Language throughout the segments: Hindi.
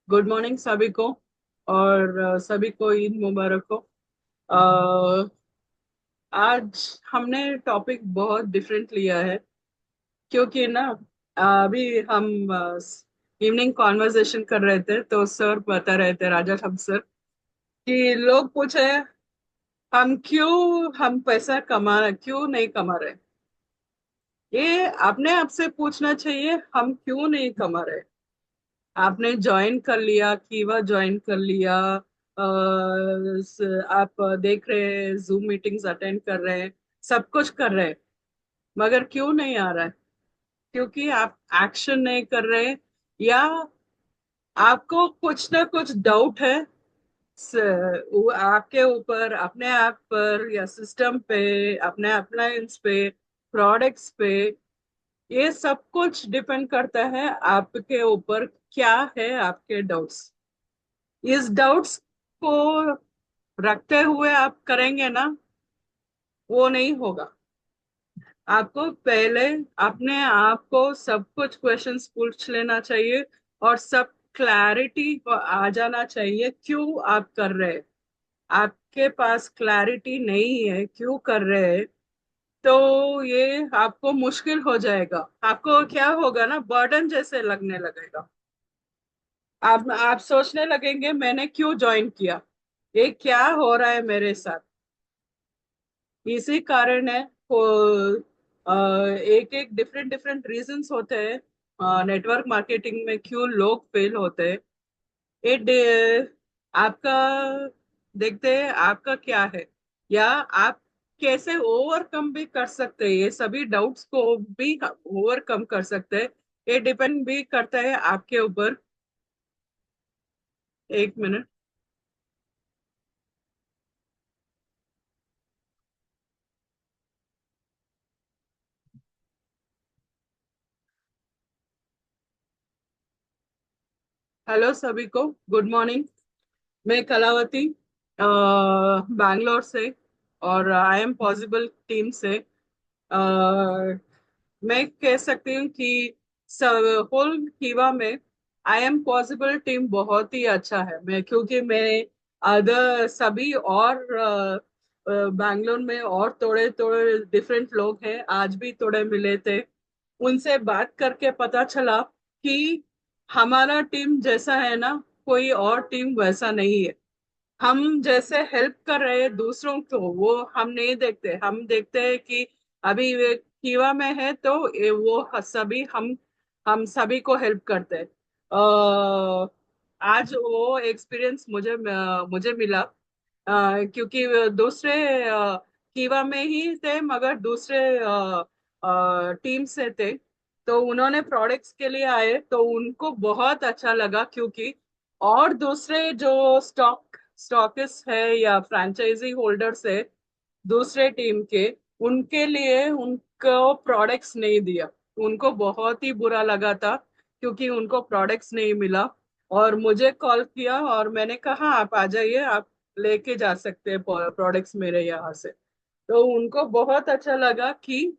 गुड मॉर्निंग सभी को। और सभी को ईद मुबारक हो। अ, आज हमने टॉपिक बहुत डिफरेंट लिया है, क्योंकि ना अभी हम इवनिंग कॉन्वर्सेशन कर रहे थे तो सर बता रहे थे, राजा साहब सर, कि लोग पूछे हम पैसा क्यों नहीं कमा रहे। ये अपने आप से पूछना चाहिए, हम क्यों नहीं कमा रहे। आपने ज्वाइन कर लिया, कीवा ज्वाइन कर लिया, आप देख रहे हैं, जूम मीटिंग्स अटेंड कर रहे हैं, सब कुछ कर रहे हैं, मगर क्यों नहीं आ रहा है? क्योंकि आप एक्शन नहीं कर रहे, या आपको कुछ ना कुछ डाउट है, वो आपके ऊपर, अपने आप पर, या सिस्टम पे, अपने अप्लायंस पे, प्रोडक्ट्स पे। ये सब कुछ डिपेंड करता है आपके ऊपर। क्या है आपके डाउट्स? इस डाउट्स को रखते हुए आप करेंगे ना, वो नहीं होगा। आपको पहले अपने आप को सब कुछ क्वेश्चंस पूछ लेना चाहिए, और सब क्लैरिटी को आ जाना चाहिए क्यों आप कर रहे हैं। आपके पास क्लैरिटी नहीं है क्यों कर रहे हैं, तो ये आपको मुश्किल हो जाएगा। आपको क्या होगा ना, बर्डन जैसे लगने लगेगा। आप सोचने लगेंगे, मैंने क्यों ज्वाइन किया, ये क्या हो रहा है मेरे साथ। इसी कारण है को एक एक डिफरेंट डिफरेंट रीजंस होते हैं नेटवर्क मार्केटिंग में, क्यों लोग फेल होते हैं। आपका देखते हैं आपका क्या है, या आप कैसे ओवरकम भी कर सकते हैं, ये सभी डाउट्स को भी ओवरकम कर सकते हैं। ये डिपेंड भी करता है आपके ऊपर। एक मिनट। हेलो सभी को, गुड मॉर्निंग। मैं कलावती, बैंगलोर से, और आई एम पॉसिबल टीम से। मैं कह सकती हूँ कि होल कीवा में आई एम पॉसिबल टीम बहुत ही अच्छा है। मैं, क्योंकि मैं अदर सभी और बैंगलोर में और थोड़े थोड़े डिफरेंट लोग हैं, आज भी थोड़े मिले थे, उनसे बात करके पता चला कि हमारा टीम जैसा है ना, कोई और टीम वैसा नहीं है। हम जैसे हेल्प कर रहे हैं दूसरों को, वो हम नहीं देखते। हम देखते हैं कि अभी वे कीवा में है तो वो सभी हम सभी को हेल्प करते हैं। आज वो एक्सपीरियंस मुझे मिला, क्योंकि दूसरे कीवा में ही थे, मगर दूसरे टीम से थे। तो उन्होंने प्रोडक्ट्स के लिए आए तो उनको बहुत अच्छा लगा, क्योंकि और दूसरे जो स्टॉकिस्ट है या फ्रेंचाइजी होल्डर्स है दूसरे टीम के, उनके लिए उनको प्रोडक्ट्स नहीं दिया। उनको बहुत ही बुरा लगा था, क्योंकि उनको प्रोडक्ट्स नहीं मिला। और मुझे कॉल किया और मैंने कहा आप आ जाइए, आप लेके जा सकते हैं प्रोडक्ट्स मेरे यहाँ से। तो उनको बहुत अच्छा लगा कि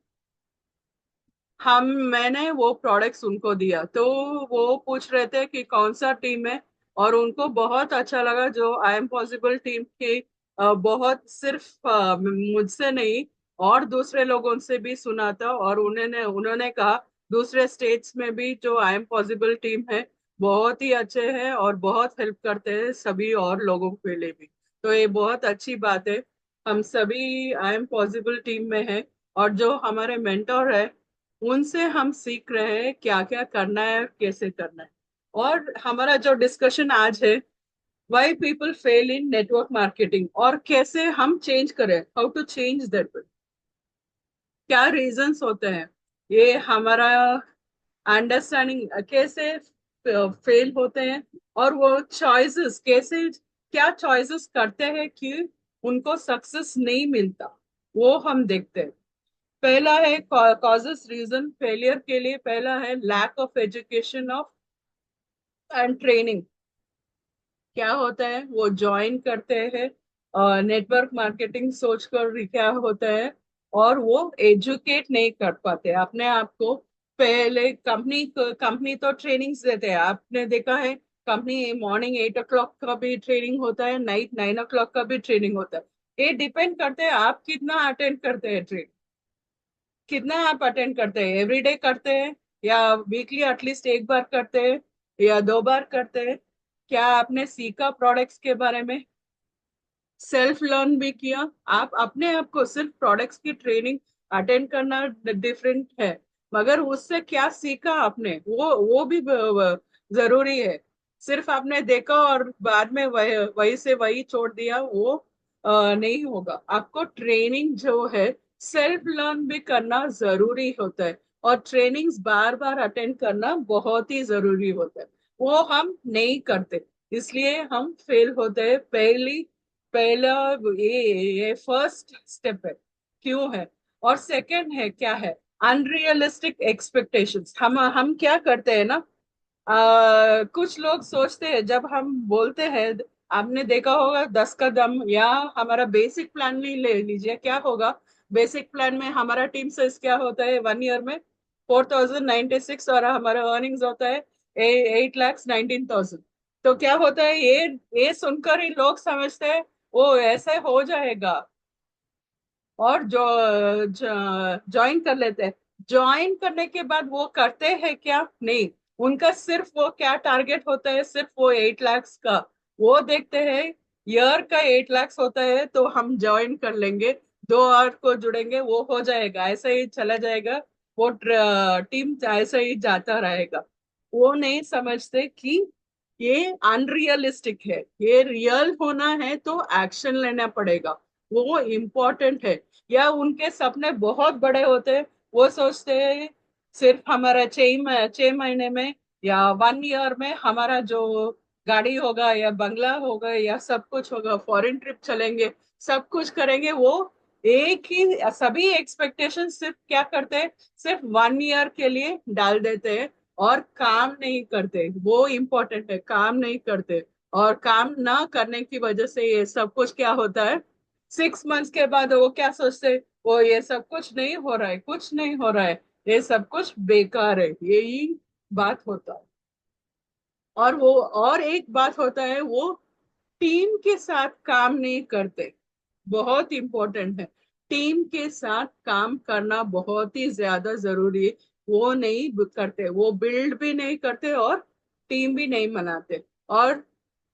हम मैंने वो प्रोडक्ट्स उनको दिया। तो वो पूछ रहे थे कि कौन सा टीम है, और उनको बहुत अच्छा लगा जो आई एम पॉसिबल टीम के। बहुत सिर्फ मुझसे नहीं, और दूसरे लोगों से भी सुना था, और उन्होंने उन्होंने कहा दूसरे स्टेट्स में भी जो आई एम पॉसिबल टीम है बहुत ही अच्छे हैं, और बहुत हेल्प करते हैं सभी और लोगों के लिए भी। तो ये बहुत अच्छी बात है। हम सभी आई एम पॉसिबल टीम में हैं, और जो हमारे मेंटोर है उनसे हम सीख रहे हैं क्या क्या करना है, कैसे करना है। और हमारा जो डिस्कशन आज है, why people fail in network marketing, और कैसे हम चेंज करें, हाउ टू चेंज दैट, क्या रीजंस होते हैं, ये हमारा अंडरस्टैंडिंग कैसे फेल होते हैं, और वो चॉइसेस कैसे, क्या चॉइसेस करते हैं कि उनको सक्सेस नहीं मिलता, वो हम देखते हैं। पहला है कॉजेस रीजन फेलियर के लिए, पहला है lack of education of and training. क्या होता है, वो ज्वाइन करते हैं नेटवर्क मार्केटिंग सोचकर, क्या होता है, और वो एजुकेट नहीं कर पाते अपने आप को। पहले कंपनी कंपनी तो ट्रेनिंग्स देते हैं, आपने देखा है, कंपनी मॉर्निंग 8 o'clock का भी ट्रेनिंग होता है, नाइट 9 o'clock का भी ट्रेनिंग होता है। ये डिपेंड करते हैं आप कितना अटेंड करते हैं ट्रेन, कितना आप अटेंड करते हैं, एवरीडे करते हैं या वीकली एटलीस्ट एक बार करते हैं या 2 बार करते हैं। क्या आपने सीखा प्रोडक्ट्स के बारे में, सेल्फ लर्न भी किया। आप अपने आप को सिर्फ प्रोडक्ट्स की ट्रेनिंग अटेंड करना डिफरेंट है, मगर उससे क्या सीखा आपने वो भी जरूरी है। सिर्फ आपने देखा और बाद में वही से वही छोड़ दिया, वो नहीं होगा। आपको ट्रेनिंग जो है सेल्फ लर्न भी करना जरूरी होता है, और ट्रेनिंग्स बार बार अटेंड करना बहुत ही जरूरी होता है। वो हम नहीं करते, इसलिए हम फेल होते हैं। पहला ये फर्स्ट स्टेप है, क्यों है। और सेकंड है क्या है, अनरियलिस्टिक एक्सपेक्टेशंस। हम क्या करते हैं ना, कुछ लोग सोचते हैं जब हम बोलते हैं, आपने देखा होगा 10 कदम या हमारा बेसिक प्लान नहीं ले लीजिए, क्या होगा। बेसिक प्लान में हमारा टीम साइज क्या होता है 1 ईयर में 4096, और हमारा अर्निंग्स होता है 8,19,000। तो क्या होता है, ये सुनकर ही लोग समझते हैं वो ऐसे हो जाएगा, और जो ज्वाइन कर लेते हैं। ज्वाइन करने के बाद वो करते हैं क्या, नहीं। उनका सिर्फ वो क्या टारगेट होता है, सिर्फ वो 8 lakhs का वो देखते हैं। ईयर का 8 lakhs होता है तो हम ज्वाइन कर लेंगे, 2 और को जुड़ेंगे, वो हो जाएगा, ऐसे ही चला जाएगा। वो टीम ऐसे ही जाता रहेगा। वो नहीं समझते कि ये अनरियलिस्टिक है, ये रियल होना है तो एक्शन लेना पड़ेगा, वो इम्पोर्टेंट है। या उनके सपने बहुत बड़े होते हैं, वो सोचते हैं सिर्फ हमारा 6 महीने में या 1 ईयर में हमारा जो गाड़ी होगा या बंगला होगा या सब कुछ होगा, फॉरेन ट्रिप चलेंगे, सब कुछ करेंगे। वो एक ही सभी एक्सपेक्टेशन सिर्फ क्या करते हैं, सिर्फ 1 ईयर के लिए डाल देते हैं और काम नहीं करते। वो इम्पोर्टेंट है, काम नहीं करते। और काम ना करने की वजह से ये सब कुछ क्या होता है, 6 मंथ्स के बाद वो क्या सोचते, वो ये सब कुछ नहीं हो रहा है, कुछ नहीं हो रहा है, ये सब कुछ बेकार है, यही बात होता है। और वो और एक बात होता है, वो टीम के साथ काम नहीं करते। बहुत इंपॉर्टेंट है, टीम के साथ काम करना बहुत ही ज्यादा जरूरी है। वो नहीं करते, वो बिल्ड भी नहीं करते और टीम भी नहीं बनाते, और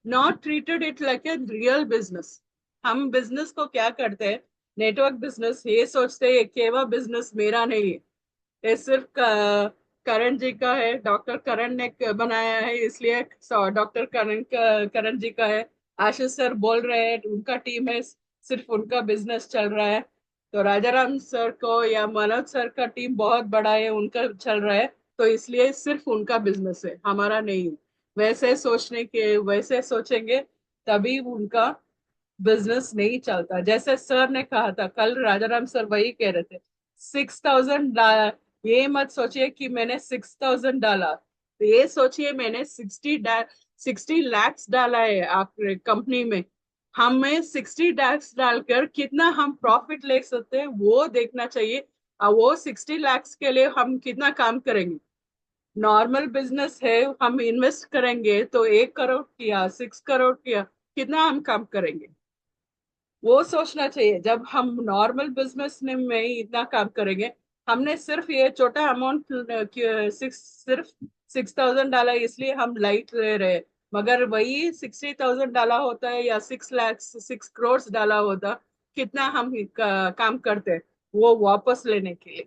not treated it like a real business. हम बिजनेस को क्या करते हैं, नेटवर्क बिजनेस, ये सोचते हैं केवल बिजनेस मेरा नहीं है, ये सिर्फ करण जी का है, डॉक्टर करण ने बनाया है, इसलिए डॉक्टर करण जी का है। आशीष सर बोल रहे हैं उनका टीम है, सिर्फ उनका बिजनेस चल रहा है। तो राजाराम सर को या मनोज सर का टीम बहुत बड़ा है, उनका चल रहा है, तो इसलिए सिर्फ उनका बिजनेस है, हमारा नहीं है। वैसे सोचेंगे तभी उनका बिजनेस नहीं चलता। जैसे सर ने कहा था कल, राजाराम सर वही कह रहे थे, 6,000। ये मत सोचिए कि मैंने 6,000 डाला, तो ये सोचिए मैंने 60 lakhs डाला है आप कंपनी में। हमें 60 lakhs डालकर कितना हम प्रॉफिट ले सकते हैं वो देखना चाहिए। और वो 60 lakhs के लिए हम कितना काम करेंगे। नॉर्मल बिजनेस है, हम इन्वेस्ट करेंगे तो 1 करोड़ किया, 6 करोड़ किया, कितना हम काम करेंगे, वो सोचना चाहिए। जब हम नॉर्मल बिजनेस में ही इतना काम करेंगे, हमने सिर्फ ये छोटा अमाउंट सिर्फ 6,000 डाला इसलिए हम लाइट ले रहे हैं। मगर वही 60,000 डाला होता है या 6 करोड़ डाला होता, कितना हम काम करते हैं वो वापस लेने के लिए।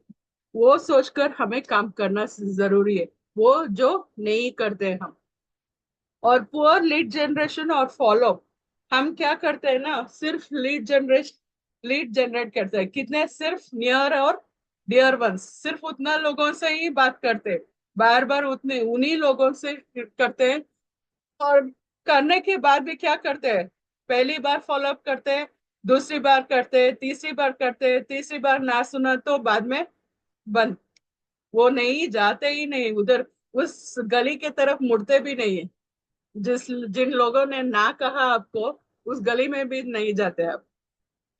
वो सोचकर हमें काम करना जरूरी है, वो जो नहीं करते हम। और पुअर लीड जनरेशन और फॉलो, हम क्या करते हैं ना, सिर्फ लीड जनरेट करते हैं, कितने सिर्फ नियर और डियर वंस, सिर्फ उतना लोगों से ही बात करते हैं, बार बार उतने उन्हीं लोगों से करते हैं। और करने के बाद भी क्या करते हैं, पहली बार फॉलो अप करते हैं, दूसरी बार करते हैं, तीसरी बार करते हैं, तीसरी बार ना सुना तो बाद में बंद। वो नहीं जाते ही नहीं उधर, उस गली के तरफ मुड़ते भी नहीं है। जिन लोगों ने ना कहा आपको, उस गली में भी नहीं जाते आप,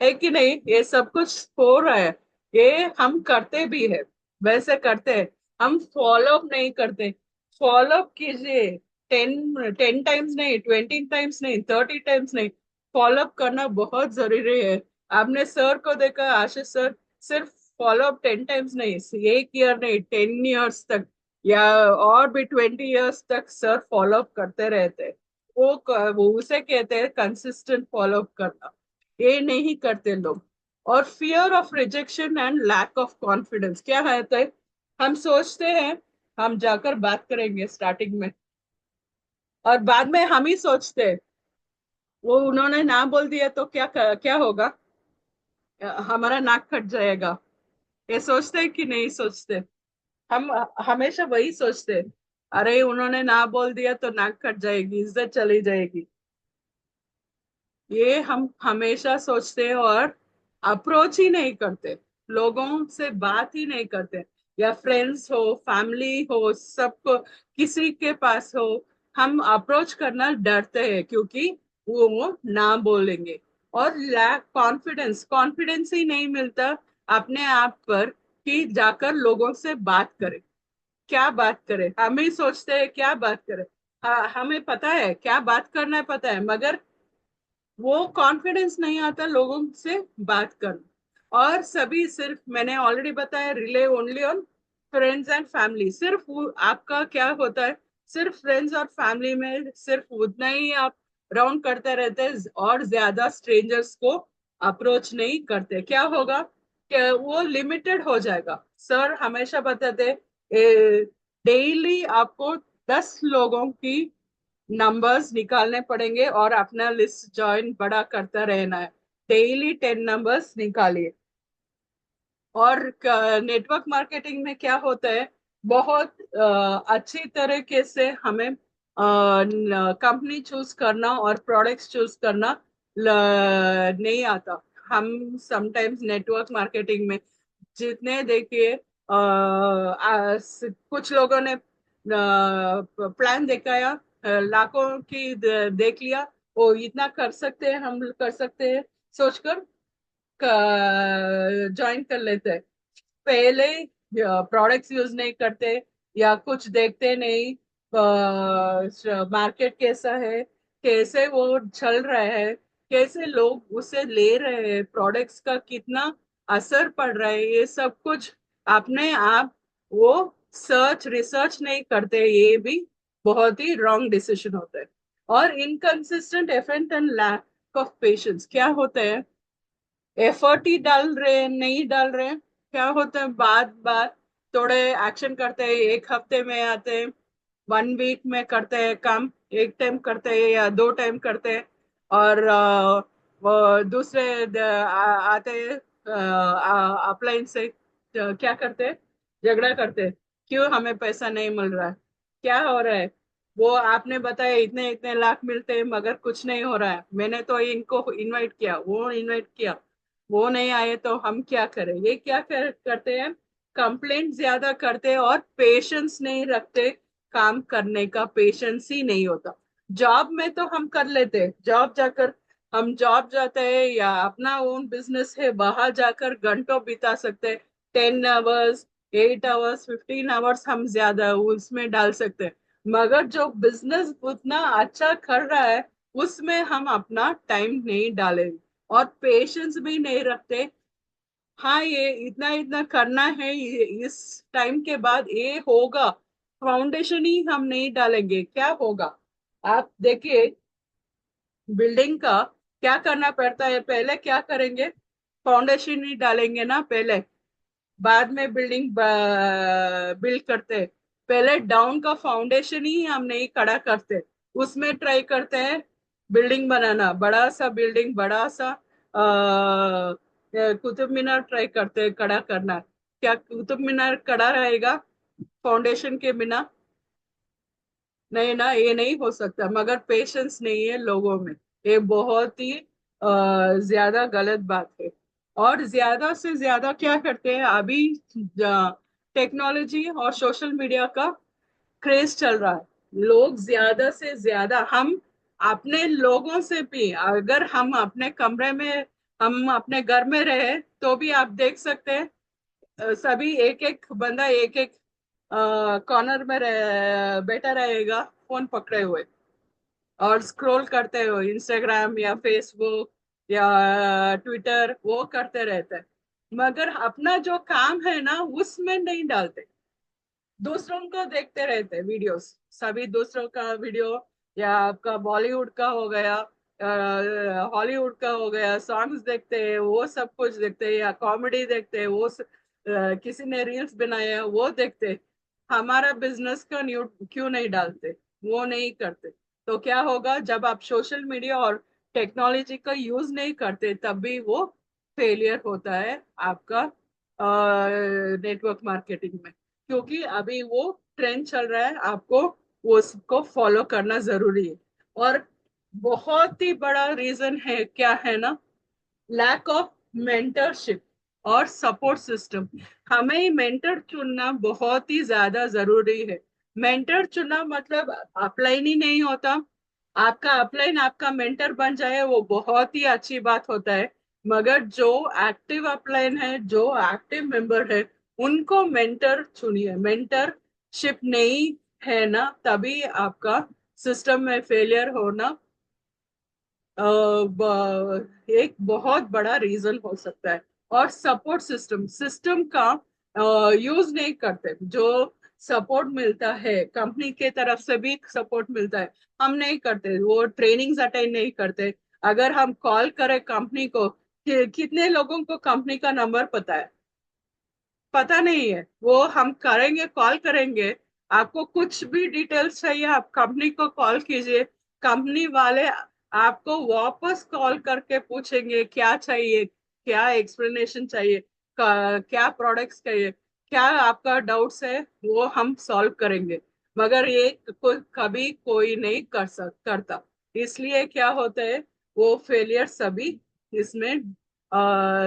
है कि नहीं। ये सब कुछ हो रहा है, ये हम करते भी है, वैसे करते हैं, हम फॉलो अप नहीं करते। फॉलो अप कीजिए, 10 टाइम्स नहीं, 20 टाइम्स नहीं, 30 टाइम्स नहीं, फॉलोअप करना बहुत जरूरी है। आपने सर को देखा, आशीष सर, सिर्फ फॉलोअप 10 टाइम्स नहीं, 1 ईयर नहीं, 10 ईयर्स तक, या और भी 20 ईयर्स तक सर फॉलोअप करते रहते हैं। वो उसे कहते हैं कंसिस्टेंट फॉलोअप करना। ये नहीं करते लोग। और fear of rejection and lack of confidence क्या है? तो हम सोचते हैं हम जाकर बात करेंगे स्टार्टिंग में, और बाद में हम ही सोचते हैं वो उन्होंने ना बोल दिया तो क्या क्या होगा, हमारा नाक कट जाएगा। ये सोचते हैं कि नहीं सोचते? हम हमेशा वही सोचते हैं, अरे उन्होंने ना बोल दिया तो नाक कट जाएगी, इज्जत चली जाएगी। ये हम हमेशा सोचते हैं, और अप्रोच ही नहीं करते, लोगों से बात ही नहीं करते, या फ्रेंड्स हो, फैमिली हो, सबको, किसी के पास हो, हम अप्रोच करना डरते हैं क्योंकि वो ना बोलेंगे। और लैक कॉन्फिडेंस, कॉन्फिडेंस ही नहीं मिलता अपने आप पर कि जाकर लोगों से बात करें। क्या बात करें, हम ही सोचते हैं क्या बात करें। हमें पता है क्या बात करना है, पता है, मगर वो कॉन्फिडेंस नहीं आता लोगों से बात करना। और सभी सिर्फ मैंने ऑलरेडी बताया, relay only on friends and family. सिर्फ आपका क्या होता है, सिर्फ फ्रेंड्स और फैमिली में सिर्फ उतना ही आप राउंड करते रहते हैं, और ज्यादा स्ट्रेंजर्स को अप्रोच नहीं करते। क्या होगा कि वो लिमिटेड हो जाएगा। सर हमेशा बताते, डेली आपको 10 लोगों की नंबर्स निकालने पड़ेंगे और अपना लिस्ट ज्वाइन बड़ा करता रहना है। डेली 10 नंबर्स निकालिए। और नेटवर्क मार्केटिंग में क्या होता है, बहुत अच्छी तरीके से हमें कंपनी चूज करना और प्रोडक्ट्स चूज करना नहीं आता। हम समटाइम्स नेटवर्क मार्केटिंग में जितने देखिए, कुछ लोगों ने प्लान दिखाया, लाखों की देख लिया, वो इतना कर सकते हैं, हम कर सकते हैं, सोचकर ज्वाइन कर लेते हैं। पहले प्रोडक्ट्स यूज नहीं करते, या कुछ देखते नहीं मार्केट कैसा है, कैसे वो चल रहा है, कैसे लोग उसे ले रहे हैं, प्रोडक्ट्स का कितना असर पड़ रहा है, ये सब कुछ अपने आप वो सर्च रिसर्च नहीं करते। ये भी बहुत ही रॉन्ग डिसीजन होता है। और inconsistent effort and lack of patience क्या होता है, एफर्ट ही डाल रहे हैं, नहीं डाल रहे हैं, क्या होता है, बात बात थोड़े एक्शन करते हैं, 1 हफ्ते में आते हैं, 1 वीक में करते हैं काम, 1 टाइम करते हैं या 2 टाइम करते हैं, और वो दूसरे आते हैं अपलाइन से, क्या करते हैं, झगड़ा करते हैं, क्यों हमें पैसा नहीं मिल रहा है, क्या हो रहा है, वो आपने बताया इतने इतने लाख मिलते हैं मगर कुछ नहीं हो रहा है, मैंने तो इनको इनवाइट किया, वो इनवाइट किया, वो नहीं आए तो हम क्या करें। ये क्या करते हैं, कंप्लेंट ज्यादा करते हैं और पेशेंस नहीं रखते, काम करने का पेशेंस ही नहीं होता। जॉब में तो हम कर लेते हैं, जॉब जाकर हम जॉब जाते हैं या अपना ओन बिजनेस है, बाहर जाकर घंटों बिता सकते हैं, 10 आवर्स, 8 आवर्स, 15 आवर्स हम ज्यादा उसमें डाल सकते हैं। मगर जो बिजनेस उतना अच्छा कर रहा है उसमें हम अपना टाइम नहीं डालेंगे, और पेशेंस भी नहीं रखते। हाँ, ये इतना इतना करना है, इस टाइम के बाद ये होगा, फाउंडेशन ही हम नहीं डालेंगे, क्या होगा। आप देखिए, बिल्डिंग का क्या करना पड़ता है, पहले क्या करेंगे, फाउंडेशन ही डालेंगे ना पहले, बाद में बिल्डिंग बिल्ड करते हैं। पहले डाउन का फाउंडेशन ही हम नहीं खड़ा करते, उसमें ट्राई करते हैं बिल्डिंग बनाना, बड़ा सा बिल्डिंग, बड़ा सा कुतुब मीनार ट्राई करते हैं खड़ा करना। क्या कुतुब मीनार खड़ा रहेगा फाउंडेशन के बिना? नहीं ना, ये नहीं हो सकता। मगर पेशेंस नहीं है लोगों में, ये बहुत ही ज्यादा गलत बात है। और ज्यादा से ज्यादा क्या करते हैं अभी, टेक्नोलॉजी और सोशल मीडिया का क्रेज चल रहा है। लोग ज्यादा से ज्यादा, हम अपने लोगों से भी, अगर हम अपने कमरे में, हम अपने घर में रहे तो भी आप देख सकते हैं, सभी एक एक बंदा, एक एक कॉर्नर में बैठा रहेगा फोन पकड़े हुए और स्क्रॉल करते हो इंस्टाग्राम या फेसबुक या ट्विटर, वो करते रहते हैं, मगर अपना जो काम है ना उसमें नहीं डालते। दूसरों को देखते रहते वीडियोस, सभी दूसरों का वीडियो, या आपका बॉलीवुड का हो गया, हॉलीवुड का हो गया, सॉन्ग्स देखते हैं, वो सब कुछ देखते हैं, या कॉमेडी देखते हैं, किसी ने रील्स बनाए हैं वो देखते हैं। हमारा बिजनेस का न्यू क्यों नहीं डालते, वो नहीं करते। तो क्या होगा, जब आप सोशल मीडिया और टेक्नोलॉजी का यूज नहीं करते तब भी वो फेलियर होता है आपका नेटवर्क मार्केटिंग में। क्योंकि अभी वो ट्रेंड चल रहा है, आपको वो उसको फॉलो करना जरूरी है। और बहुत ही बड़ा रीजन है, क्या है ना, लैक ऑफ मेंटरशिप और सपोर्ट सिस्टम। हमें मेंटर चुनना बहुत ही ज्यादा जरूरी है। मेंटर चुनना मतलब अपलाइन ही नहीं होता, आपका अपलाइन आपका मेंटर बन जाए वो बहुत ही अच्छी बात होता है, मगर जो एक्टिव अपलाइन है, जो एक्टिव मेंबर है, उनको मेंटर चुनिए। मेंटरशिप नहीं है ना, तभी आपका सिस्टम में फेलियर होना एक बहुत बड़ा रीजन हो सकता है। और सपोर्ट सिस्टम सिस्टम का यूज नहीं करते। जो सपोर्ट मिलता है कंपनी के तरफ से भी सपोर्ट मिलता है, हम नहीं करते, वो ट्रेनिंग्स अटेंड नहीं करते। अगर हम कॉल करें कंपनी को, कितने लोगों को कंपनी का नंबर पता है? पता नहीं है। वो हम करेंगे, कॉल करेंगे, आपको कुछ भी डिटेल्स चाहिए आप कंपनी को कॉल कीजिए, कंपनी वाले आपको वापस कॉल करके पूछेंगे क्या चाहिए, क्या एक्सप्लेनेशन चाहिए, क्या प्रोडक्ट्स चाहिए, क्या आपका डाउट्स है, वो हम सॉल्व करेंगे। मगर ये कभी कोई नहीं करता। इसलिए क्या होता है, वो फेलियर सभी इसमें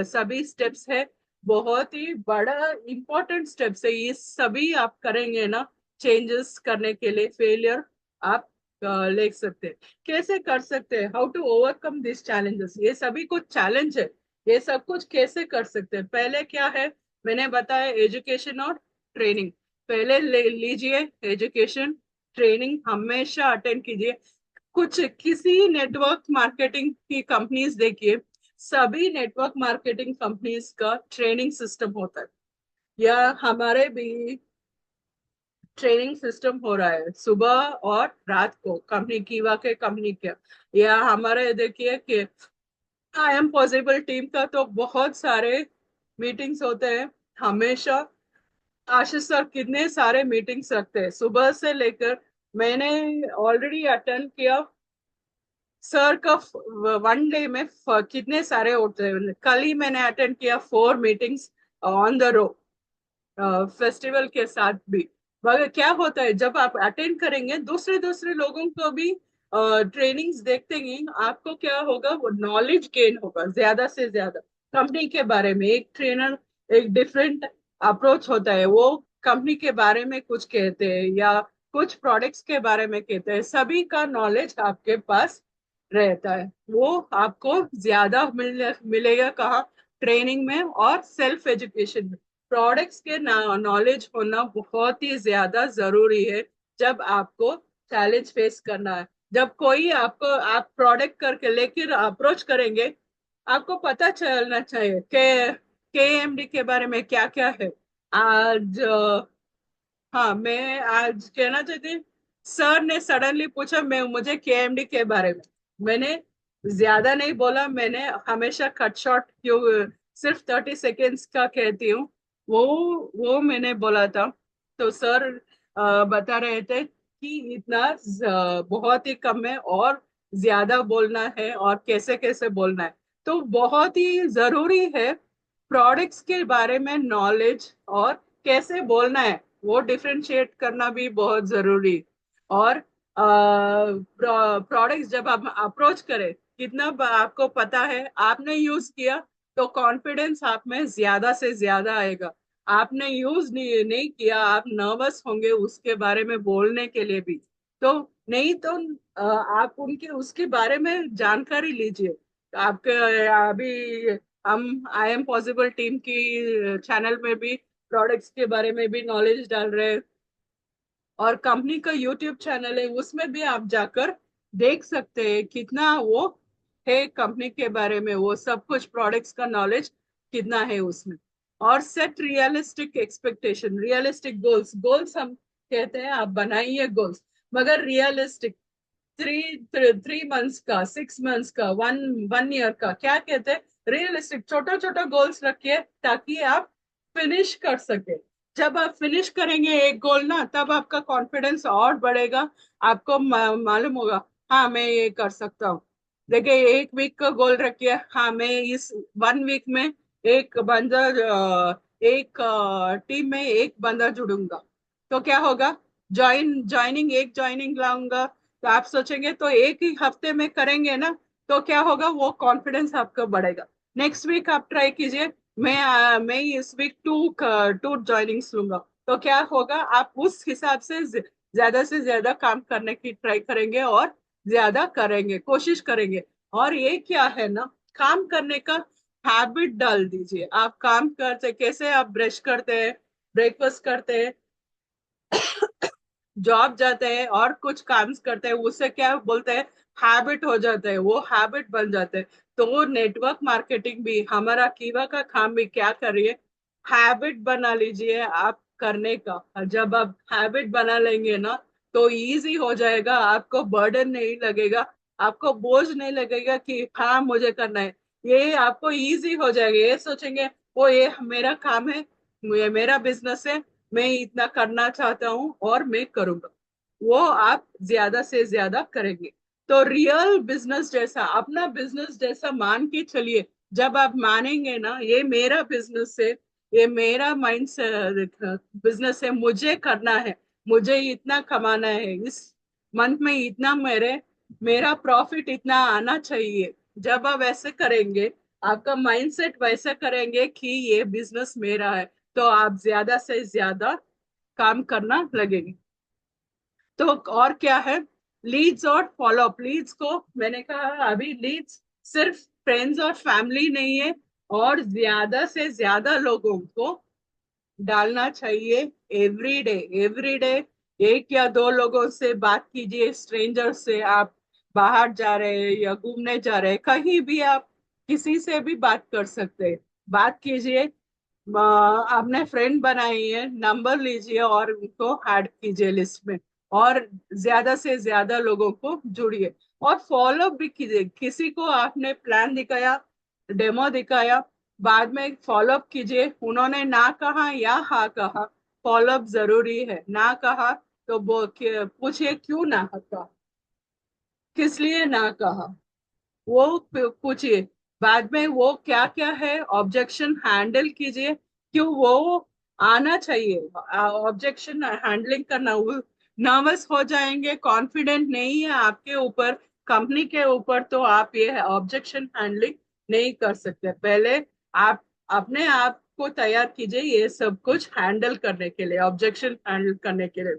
सभी स्टेप्स है, बहुत ही बड़ा इंपॉर्टेंट स्टेप्स है। ये सभी आप करेंगे ना, चेंजेस करने के लिए फेलियर आप ले सकते हैं। कैसे कर सकते हैं, how to overcome this challenges, ये सभी कुछ चैलेंज है, ये सब कुछ कैसे कर सकते हैं। पहले क्या है, मैंने बताया एजुकेशन और ट्रेनिंग। पहले ले लीजिए एजुकेशन, ट्रेनिंग हमेशा अटेंड कीजिए। कुछ किसी नेटवर्क मार्केटिंग की कंपनीज देखिए, सभी नेटवर्क मार्केटिंग कंपनीज का ट्रेनिंग सिस्टम होता है, या हमारे भी ट्रेनिंग सिस्टम हो रहा है सुबह और रात को, कंपनी कीवा के कंपनी के, या हमारे देखिए कि आई एम पॉसिबल टीम का तो बहुत सारे मीटिंग्स होते हैं हमेशा। आशीष सर कितने सारे मीटिंग्स रखते हैं सुबह से लेकर, मैंने ऑलरेडी अटेंड किया। सर का वन डे में कितने सारे होते हैं। कल ही मैंने अटेंड किया 4 meetings on the row, festival के साथ भी। मगर क्या होता है, जब आप अटेंड करेंगे दूसरे दूसरे लोगों को भी ट्रेनिंग्स देखते ही, आपको क्या होगा, वो नॉलेज गेन होगा ज्यादा से ज्यादा कंपनी के बारे में। एक ट्रेनर एक डिफरेंट अप्रोच होता है, वो कंपनी के बारे में कुछ कहते हैं या कुछ प्रोडक्ट्स के बारे में कहते हैं, सभी का नॉलेज आपके पास रहता है। वो आपको ज्यादा मिलेगा कहाँ, ट्रेनिंग में और सेल्फ एजुकेशन में। प्रोडक्ट्स के नॉलेज होना बहुत ही ज्यादा जरूरी है जब आपको चैलेंज फेस करना है। जब कोई आपको आप प्रोडक्ट करके लेकर अप्रोच करेंगे, आपको पता चलना चाहिए कि केएमडी के बारे में क्या क्या है। आज हाँ, मैं आज कहना चाहती हूँ, सर ने सडनली पूछा मैं मुझे केएमडी के बारे में, मैंने ज्यादा नहीं बोला, मैंने हमेशा कट शॉर्ट क्यों सिर्फ 30 सेकेंड्स का कहती हूँ, वो मैंने बोला था। तो सर बता रहे थे कि इतना बहुत ही कम है और ज्यादा बोलना है और कैसे कैसे बोलना है। तो बहुत ही जरूरी है प्रोडक्ट्स के बारे में नॉलेज, और कैसे बोलना है वो डिफरेंशिएट करना भी बहुत जरूरी। और प्रोडक्ट्स जब आप अप्रोच करें, कितना आपको पता है, आपने यूज किया, तो कॉन्फिडेंस आप में ज्यादा से ज्यादा आएगा। आपने यूज नहीं किया, आप नर्वस होंगे उसके बारे में बोलने के लिए भी। तो नहीं तो आप उनके उसके बारे में जानकारी लीजिए। आपके अभी हम आई एम पॉसिबल टीम की चैनल में भी प्रोडक्ट्स के बारे में भी नॉलेज डाल रहे हैं, और कंपनी का यूट्यूब चैनल है, उसमें भी आप जाकर देख सकते हैं कितना वो है कंपनी के बारे में, वो सब कुछ प्रोडक्ट्स का नॉलेज कितना है उसमें। और set realistic expectation, realistic goals, goals हम कहते हैं आप बनाइए गोल्स, मगर रियलिस्टिक, 3 3 मंथ्स का, 6 मंथ्स का, वन वन ईयर का, क्या कहते हैं, रियलिस्टिक छोटा छोटा गोल्स रखिए ताकि आप फिनिश कर सके। जब आप फिनिश करेंगे एक गोल ना, तब आपका कॉन्फिडेंस और बढ़ेगा। आपको मालूम होगा, हाँ मैं ये कर सकता हूँ। देखिए, 1 वीक का गोल रखिए, हाँ मैं इस 1 वीक में एक बंदा, एक टीम में एक बंदा जुड़ूंगा, तो क्या होगा, ज्वाइनिंग, एक ज्वाइनिंग लाऊंगा, तो आप सोचेंगे तो एक ही हफ्ते में करेंगे ना, तो क्या होगा, वो कॉन्फिडेंस आपका बढ़ेगा। नेक्स्ट वीक आप ट्राई कीजिए, मैं इस वीक टू ज्वाइनिंग्स लूंगा, तो क्या होगा, आप उस हिसाब से ज्यादा काम करने की ट्राई करेंगे और ज्यादा करेंगे, कोशिश करेंगे। और ये क्या है ना, काम करने का हैबिट डाल दीजिए। आप काम करते कैसे, आप ब्रश करते हैं, ब्रेकफास्ट करते हैं, जॉब जाते हैं और कुछ काम करते हैं, उससे क्या बोलते हैं, हैबिट हो जाता है, वो हैबिट बन जाते हैं। तो नेटवर्क मार्केटिंग भी, हमारा कीवा का काम भी क्या करिए, हैबिट बना लीजिए आप करने का। और जब आप हैबिट बना लेंगे ना, तो इजी हो जाएगा, आपको बर्डन नहीं लगेगा, आपको बोझ नहीं लगेगा कि हाँ मुझे करना है। ये आपको इजी हो जाएगा, ये सोचेंगे वो ये मेरा काम है, ये मेरा बिजनेस है, मैं इतना करना चाहता हूँ और मैं करूंगा, वो आप ज्यादा से ज्यादा करेंगे। तो रियल बिजनेस जैसा, अपना बिजनेस जैसा मान के चलिए। जब आप मानेंगे ना, ये मेरा बिजनेस है, ये मेरा माइंड से बिजनेस है, मुझे करना है, मुझे इतना कमाना है, इस मंथ में इतना मेरा प्रॉफिट इतना आना चाहिए। जब आप ऐसे करेंगे, आपका माइंडसेट वैसा करेंगे कि ये बिजनेस मेरा है, तो आप ज्यादा से ज्यादा काम करना लगेंगे। तो और क्या है, लीड्स और फॉलोअप। लीड्स को मैंने कहा अभी, लीड्स सिर्फ फ्रेंड्स और फैमिली नहीं है, और ज्यादा से ज्यादा लोगों को डालना चाहिए। एवरी डे, एवरी डे 1 या 2 लोगों से बात कीजिए, स्ट्रेंजर से। आप बाहर जा रहे हैं या घूमने जा रहे हैं, कहीं भी आप किसी से भी बात कर सकते हैं, बात कीजिए। आपने फ्रेंड बनाई है, नंबर लीजिए और उनको ऐड कीजिए लिस्ट में, और ज्यादा से ज्यादा लोगों को जुड़िए। और फॉलो भी कीजिए, किसी को आपने प्लान दिखाया, डेमो दिखाया, बाद में फॉलो अप कीजिए, उन्होंने ना कहा या हाँ कहा, फॉलो अप जरूरी है। ना कहा तो पूछिए क्यों ना कहा, किस लिए ना कहा, वो पूछिए। बाद में वो क्या क्या है, ऑब्जेक्शन हैंडल कीजिए, क्यों वो आना चाहिए, ऑब्जेक्शन हैंडलिंग करना। नर्वस हो जाएंगे, कॉन्फिडेंट नहीं है आपके ऊपर, कंपनी के ऊपर, तो आप ये ऑब्जेक्शन हैंडलिंग नहीं कर सकते। पहले आप अपने आप को तैयार कीजिए ये सब कुछ हैंडल करने के लिए, ऑब्जेक्शन हैंडल करने के लिए।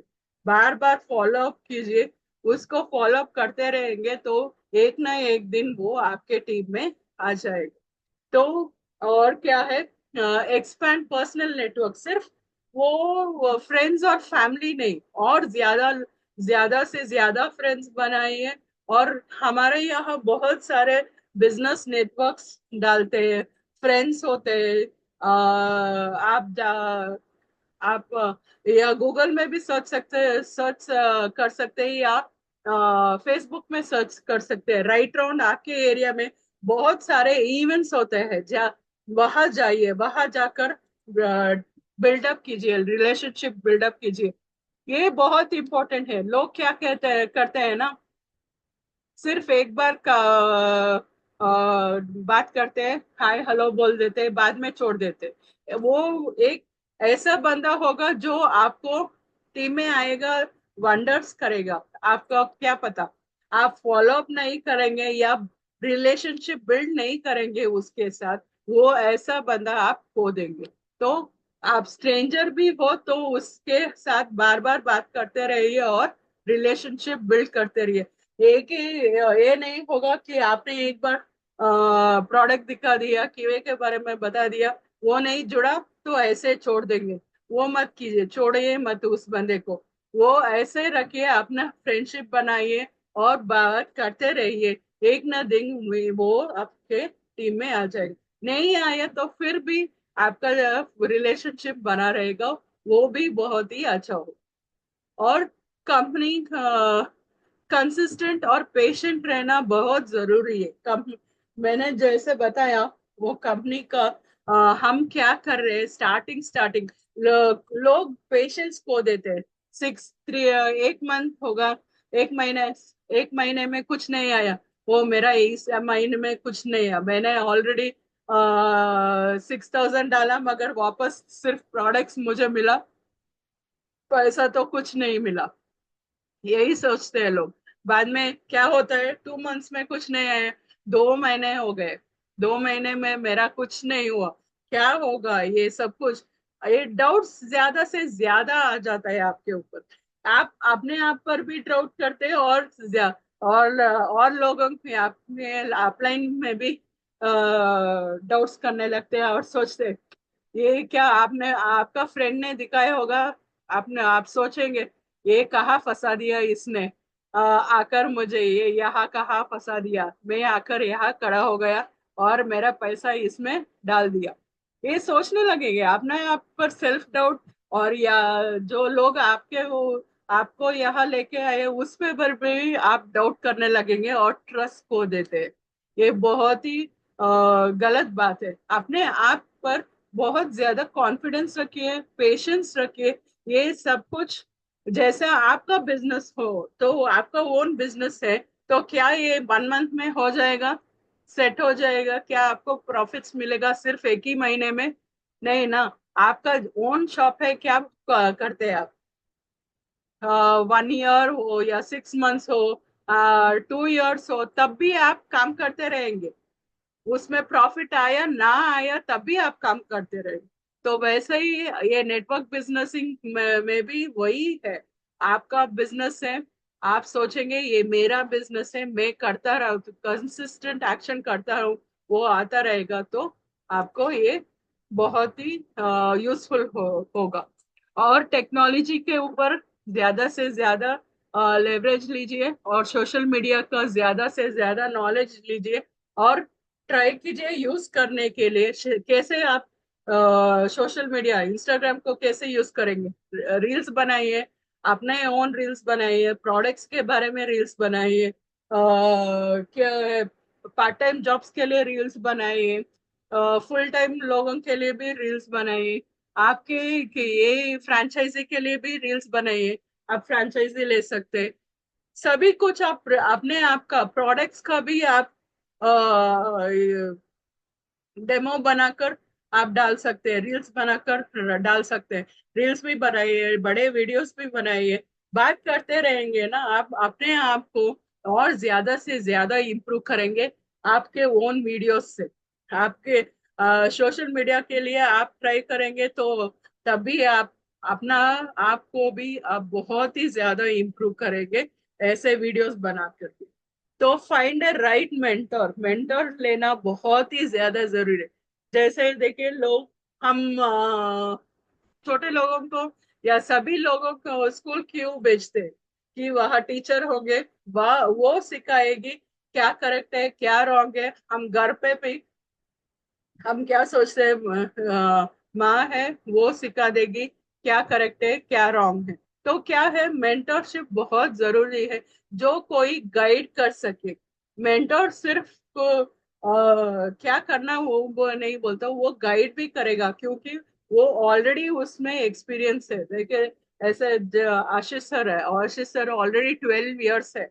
बार बार फॉलो अप कीजिए, उसको फॉलो अप करते रहेंगे, तो एक ना एक दिन वो आपके टीम में आ जाएगा। तो और क्या है, एक्सपैंड पर्सनल नेटवर्क, सिर्फ वो फ्रेंड्स और फैमिली नहीं, और ज्यादा ज्यादा से ज्यादा फ्रेंड्स बनाइए। और हमारे यहाँ बहुत सारे बिजनेस नेटवर्क्स डालते हैं, फ्रेंड्स होते हैं। आप या गूगल में भी सर्च सकते हैं, सर्च कर सकते हैं, या फेसबुक में सर्च कर सकते हैं। राइट राउंड आपके एरिया में बहुत सारे इवेंट्स होते हैं, जा वहां जाइए, वहां जाकर बिल्डअप कीजिए, रिलेशनशिप बिल्डअप कीजिए। ये बहुत इंपॉर्टेंट है। लोग क्या कहते हैं, करते हैं ना, सिर्फ एक बार का बात करते हैं, हाय हेलो बोल देते हैं, बाद में छोड़ देते हैं। वो एक ऐसा बंदा होगा जो आपको टीम में आएगा, वंडर्स करेगा। आपको क्या पता, आप फॉलो अप नहीं करेंगे या रिलेशनशिप बिल्ड नहीं करेंगे उसके साथ, वो ऐसा बंदा आप खो देंगे। तो आप स्ट्रेंजर भी हो तो उसके साथ बार बार बात करते रहिए और रिलेशनशिप बिल्ड करते रहिए। एक ही ये नहीं होगा कि आपने एक बार प्रोडक्ट दिखा दिया, कीवे के बारे में बता दिया, वो नहीं जुड़ा तो ऐसे छोड़ देंगे। वो मत कीजिए, छोड़िए मत उस बंदे को। वो ऐसे रखिए, अपना फ्रेंडशिप बनाइए और बात करते रहिए। एक ना दिन वो आपके टीम में आ जाएगी। नहीं आया तो फिर भी आपका रिलेशनशिप बना रहेगा, वो भी बहुत ही अच्छा हो। और कंपनी कंसिस्टेंट और पेशेंट रहना बहुत जरूरी है। मैंने जैसे बताया, वो कंपनी का हम क्या कर रहे हैं, स्टार्टिंग स्टार्टिंग लोग पेशेंस खो देते हैं। 6 3 एक मंथ होगा, एक महीने, एक महीने में कुछ नहीं आया, वो मेरा इस महीने में कुछ नहीं आया, मैंने ऑलरेडी 6,000 डाला मगर वापस सिर्फ प्रोडक्ट्स मुझे मिला, पैसा तो कुछ नहीं मिला। यही सोचते हैं लोग। बाद में क्या होता है, 2 मंथ्स में कुछ नहीं आया, 2 महीने हो गए, 2 महीने में मेरा कुछ नहीं हुआ, क्या होगा ये सब कुछ। ये डाउट्स ज्यादा से ज्यादा आ जाता है आपके ऊपर। आप अपने आप पर भी डाउट करते हैं, और लोगों में आपने अपलाइन में भी डाउट्स करने लगते हैं और सोचते हैं ये क्या, आपने आपका फ्रेंड ने दिखाया होगा, आपने आप सोचेंगे ये कहाँ फंसा दिया इसने, आकर मुझे ये यहाँ कहाँ फंसा दिया, मैं आकर यहाँ खड़ा हो गया और मेरा पैसा इसमें डाल दिया। ये सोचने लगेंगे अपने आप पर सेल्फ डाउट। और या जो लोग आपके वो आपको यहाँ लेके आए उस पे पर भी आप डाउट करने लगेंगे और ट्रस्ट खो देते हैं। ये बहुत ही गलत बात है। अपने आप पर बहुत ज्यादा कॉन्फिडेंस रखिए, पेशेंस रखिए, ये सब कुछ। जैसा आपका बिजनेस हो, तो आपका ओन बिजनेस है, तो क्या ये 1 मंथ में हो जाएगा, सेट हो जाएगा? क्या आपको प्रॉफिट्स मिलेगा सिर्फ एक ही महीने में? नहीं ना। आपका ओन शॉप है, क्या करते हैं आप? 1 ईयर हो या 6 मंथ्स हो, 2 ईयर्स हो, तब भी आप काम करते रहेंगे। उसमें प्रॉफिट आया ना आया तब भी आप काम करते रहे। तो वैसे ही ये नेटवर्क बिजनेसिंग में भी वही है। आपका बिजनेस है, आप सोचेंगे ये मेरा बिजनेस है, मैं करता रहूं, कंसिस्टेंट एक्शन करता रहूं, वो आता रहेगा, तो आपको ये बहुत ही यूजफुल होगा। और टेक्नोलॉजी के ऊपर ज्यादा से ज्यादा लेवरेज लीजिए, और सोशल मीडिया का ज्यादा से ज्यादा नॉलेज लीजिए, और ट्राई कीजिए यूज करने के लिए। कैसे आप सोशल मीडिया, इंस्टाग्राम को कैसे यूज करेंगे? रील्स बनाइए, अपने ओन रील्स बनाइए, प्रोडक्ट्स के बारे में रील्स बनाइए, क्या पार्ट टाइम जॉब्स के लिए रील्स बनाइए, फुल टाइम लोगों के लिए भी रील्स बनाइए, आपके ये फ्रेंचाइजी के लिए भी रील्स बनाइए। आप फ्रेंचाइजी ले सकते हैं। सभी कुछ आप अपने आप का प्रोडक्ट्स का भी आप डेमो बनाकर आप डाल सकते हैं, रील्स बनाकर डाल सकते हैं। रील्स भी बनाइए, बड़े वीडियोस भी बनाइए। बात करते रहेंगे ना, आप अपने आप को और ज्यादा से ज्यादा इम्प्रूव करेंगे आपके ओन वीडियोस से। आपके सोशल मीडिया के लिए आप ट्राई करेंगे तो तभी आप अपना आप को भी आप बहुत ही ज्यादा इम्प्रूव करेंगे ऐसे वीडियोस बना करके। तो फाइंड ए राइट मेंटर, मेंटर लेना बहुत ही ज्यादा जरूरी है। जैसे देखिए लोग, हम छोटे लोगों को या सभी लोगों को स्कूल क्यों भेजते हैं? कि वह टीचर होंगे, वह वो सिखाएगी क्या करेक्ट है क्या रॉन्ग है। हम घर पे भी हम क्या सोचते हैं, माँ है वो सिखा देगी क्या करेक्ट है क्या रॉन्ग है। तो क्या है, मेंटरशिप बहुत जरूरी है, जो कोई गाइड कर सके। मेंटर सिर्फ क्या करना वो नहीं बोलता, वो गाइड भी करेगा, क्योंकि वो ऑलरेडी उसमें एक्सपीरियंस है। देखिए ऐसे आशीष सर है, आशीष सर ऑलरेडी 12 ईयर्स है,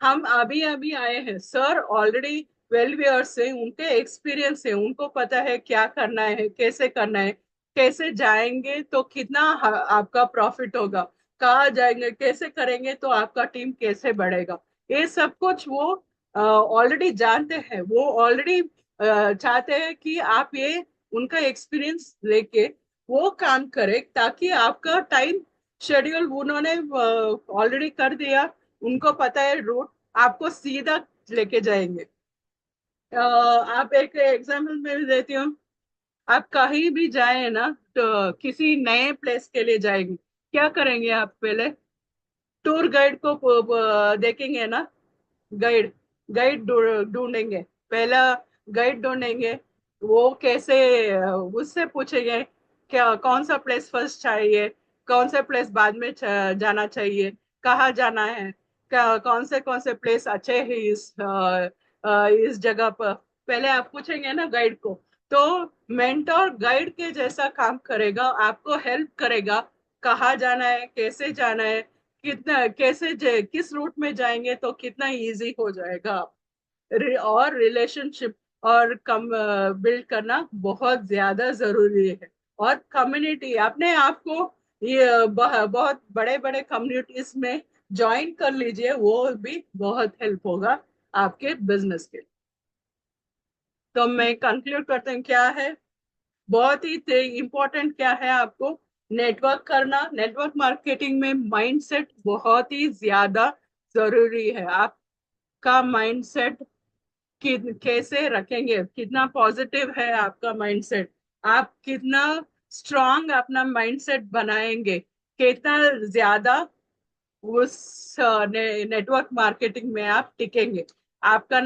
हम अभी अभी आए हैं, सर ऑलरेडी 12 ईयर्स से उनके एक्सपीरियंस है, उनको पता है क्या करना है कैसे करना है, कैसे जाएंगे तो कितना आपका प्रॉफिट होगा, कहाँ जाएंगे कैसे करेंगे तो आपका टीम कैसे बढ़ेगा। ये सब कुछ वो ऑलरेडी जानते हैं, वो ऑलरेडी चाहते हैं कि आप ये उनका एक्सपीरियंस लेके वो काम करें, ताकि आपका टाइम शेड्यूल उन्होंने ऑलरेडी कर दिया, उनको पता है रूट, आपको सीधा लेके जाएंगे। आप एक एग्जाम्पल मैं देती हूँ। आप कहीं भी जाए ना, तो किसी नए प्लेस के लिए जाएंगे, क्या करेंगे आप पहले? टूर गाइड को देखेंगे ना, गाइड गाइड ढूंढेंगे। पहला गाइड ढूंढेंगे, वो कैसे, उससे पूछेंगे क्या कौन सा प्लेस फर्स्ट चाहिए, कौन से प्लेस बाद में जाना चाहिए, कहाँ जाना है, कौन से प्लेस अच्छे हैं इस जगह पर। पहले आप पूछेंगे ना गाइड को। तो मेंटोर गाइड के जैसा काम करेगा, आपको हेल्प करेगा, कहाँ जाना है, कैसे जाना है, कितना कैसे किस रूट में जाएंगे तो कितना इजी हो जाएगा। और रिलेशनशिप और कम बिल्ड करना बहुत ज्यादा जरूरी है। और कम्युनिटी अपने आप को, ये बहुत बड़े बड़े कम्युनिटीज में ज्वाइन कर लीजिए, वो भी बहुत हेल्प होगा आपके बिजनेस के। तो मैं कंक्लूड करते हैं क्या है, बहुत ही इम्पोर्टेंट क्या है आपको, नेटवर्क करना। नेटवर्क मार्केटिंग में माइंडसेट बहुत ही ज्यादा जरूरी है। आपका माइंडसेट कैसे रखेंगे, कितना पॉजिटिव है आपका माइंडसेट, आप कितना स्ट्रांग अपना माइंडसेट बनाएंगे, कितना ज्यादा उस नेटवर्क मार्केटिंग में आप टिकेंगे। आपका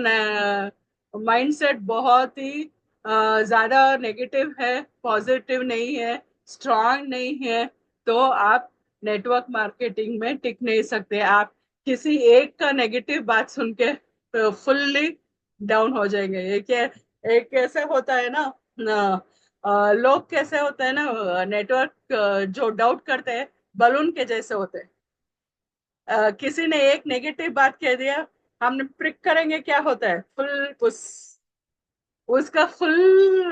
माइंडसेट बहुत ही ज्यादा नेगेटिव है, पॉजिटिव नहीं है, स्ट्रांग नहीं है, तो आप नेटवर्क मार्केटिंग में टिक नहीं सकते। आप किसी एक का नेगेटिव बात सुन के फुल्ली डाउन हो जाएंगे। एक कैसे होता है ना, लोग कैसे होते हैं ना, नेटवर्क जो डाउट करते हैं बलून के जैसे होते हैं। किसी ने एक नेगेटिव बात कह दिया, हम प्रिक करेंगे, क्या होता है, फुल उसका फुल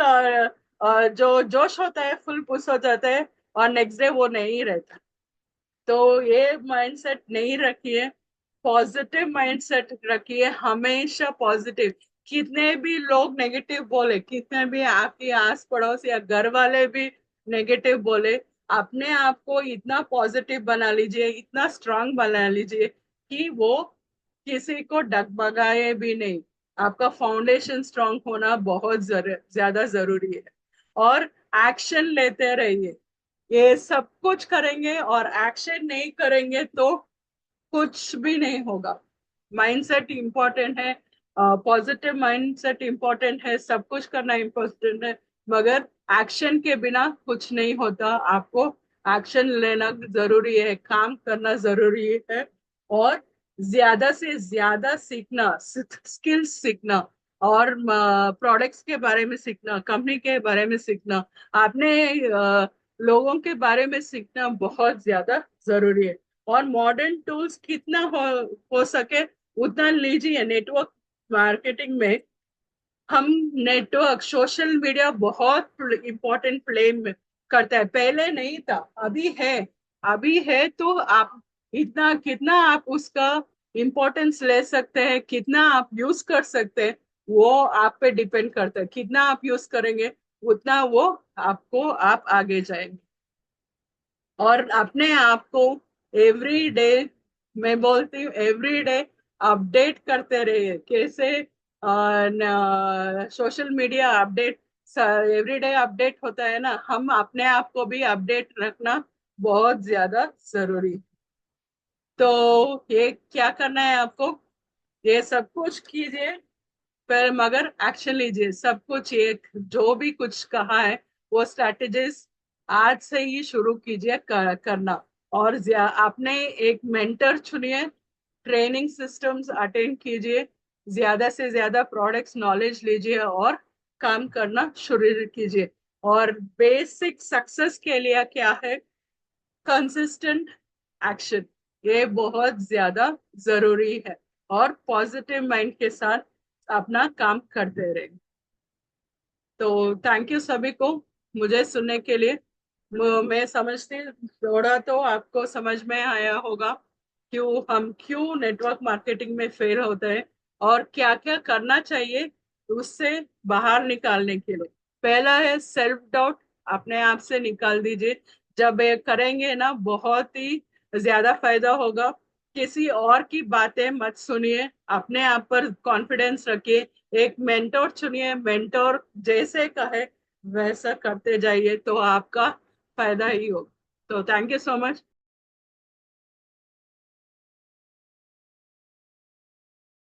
जो जोश होता है फुल पुश हो जाता है, और नेक्स्ट डे वो नहीं रहता। तो ये माइंडसेट नहीं रखिए, पॉजिटिव माइंडसेट रखिए, हमेशा पॉजिटिव। कितने भी लोग नेगेटिव बोले, कितने भी आपके आस पड़ोस या घर वाले भी नेगेटिव बोले, अपने आप को इतना पॉजिटिव बना लीजिए, इतना स्ट्रांग बना लीजिए कि वो किसी को डगमगाए भी नहीं। आपका फाउंडेशन स्ट्रांग होना बहुत ज्यादा जरूरी है। और एक्शन लेते रहिए। ये सब कुछ करेंगे और एक्शन नहीं करेंगे तो कुछ भी नहीं होगा। माइंडसेट इम्पोर्टेंट है, पॉजिटिव माइंडसेट इम्पोर्टेंट है, सब कुछ करना इम्पोर्टेंट है, मगर एक्शन के बिना कुछ नहीं होता। आपको एक्शन लेना जरूरी है, काम करना जरूरी है, और ज्यादा से ज्यादा सीखना, स्किल्स सीखना, और प्रोडक्ट्स के बारे में सीखना, कंपनी के बारे में सीखना, आपने लोगों के बारे में सीखना बहुत ज्यादा जरूरी है। और मॉडर्न टूल्स कितना हो सके उतना लीजिए। नेटवर्क मार्केटिंग में हम नेटवर्क सोशल मीडिया बहुत इम्पोर्टेंट प्ले में करता है, पहले नहीं था, अभी है। अभी है तो आप इतना कितना आप उसका इम्पोर्टेंस ले सकते हैं, कितना आप यूज कर सकते हैं, वो आप पे डिपेंड करता है। कितना आप यूज करेंगे उतना वो आपको आप आगे जाएंगे। और अपने आप को एवरी डे, मैं बोलती हूँ एवरी डे अपडेट करते रहिए। कैसे social media update every day update होता है ना, हम अपने आप को भी अपडेट रखना बहुत ज्यादा जरूरी है। तो ये क्या करना है आपको, ये सब कुछ कीजिए, पर मगर एक्शन लीजिए। सब कुछ ये जो भी कुछ कहा है वो स्ट्रैटेजीज आज से ही शुरू कीजिए करना। और आपने एक मेंटर चुनिए, ट्रेनिंग सिस्टम्स अटेंड कीजिए, ज्यादा से ज्यादा प्रोडक्ट्स नॉलेज लीजिए और काम करना शुरू कीजिए। और बेसिक सक्सेस के लिए क्या है, कंसिस्टेंट एक्शन, ये बहुत ज्यादा जरूरी है। और पॉजिटिव माइंड के साथ अपना काम करते रहे। तो थैंक यू सभी को मुझे सुनने के लिए। मैं समझती हूँ थोड़ा तो आपको समझ में आया होगा क्यों नेटवर्क मार्केटिंग में फेल होते हैं, और क्या क्या करना चाहिए उससे बाहर निकालने के लिए। पहला है सेल्फ डाउट, अपने आप से निकाल दीजिए। जब ये करेंगे ना बहुत ही ज्यादा फायदा होगा। किसी और की बातें मत सुनिए, अपने आप पर कॉन्फिडेंस रखिए। एक मेंटोर चुनिए, मेंटोर जैसे कहे वैसा करते जाइए तो आपका फायदा ही होगा। तो थैंक यू सो मच।